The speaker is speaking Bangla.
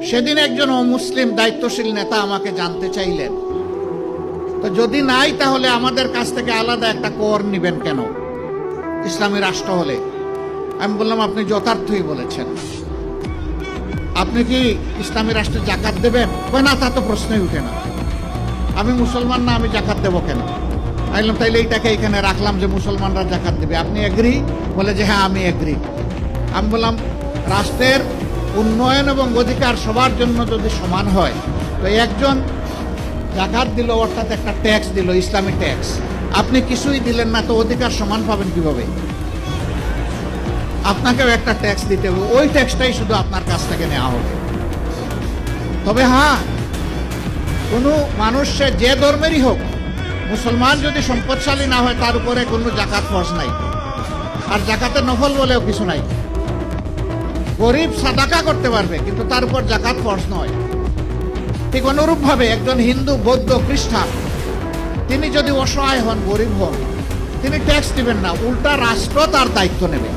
সেদিন একজন অমুসলিম দায়িত্বশীল নেতা আমাকে জানতে চাইলেন, তো যদি নাই তাহলে আমাদের কাছ থেকে আলাদা একটা কর নিবেন কেন ইসলামী রাষ্ট্র হলে? আমি বললাম, আপনি যথার্থই বলেছেন। আপনি কি ইসলামী রাষ্ট্রে জাকাত দেবেন? না, তা তো প্রশ্নই উঠে না। আমি মুসলমান না, আমি জাকাত দেবো কেন? আমি বললাম, তাইলে এইটাকে এখানে রাখলাম যে মুসলমানরা জাকাত দেবে, আপনি এগ্রি? বলে যে হ্যাঁ, আমি এগ্রি। আমি বললাম, রাষ্ট্রের উন্নয়ন এবং অধিকার সবার জন্য যদি সমান হয়, তো একজন জাকাত দিল, অর্থাৎ একটা ট্যাক্স দিল, ইসলামী ট্যাক্স, আপনি কিছুই দিলেন না, তো অধিকার সমান পাবেন কিভাবে? আপনাকেও একটা ট্যাক্স দিতে হবে, ওই ট্যাক্সটাই শুধু আপনার কাছ থেকে নেওয়া হবে। তবে হ্যাঁ, কোনো মানুষ সে যে ধর্মেরই হোক, মুসলমান যদি সম্পদশালী না হয়, তার উপরে কোনো জাকাত ফরজ নাই, আর জাকাতের নফল বলেও কিছু নাই। গরিব সাদাকা করতে পারবে, কিন্তু তার উপর জাকাত ফরজ নয়। ঠিক অনুরূপভাবে একজন হিন্দু, বৌদ্ধ, খ্রিস্টান, তিনি যদি অসহায় হন, গরিব হন, তিনি ট্যাক্স দিবেন না, উল্টা রাষ্ট্র তার দায়িত্ব নেবে।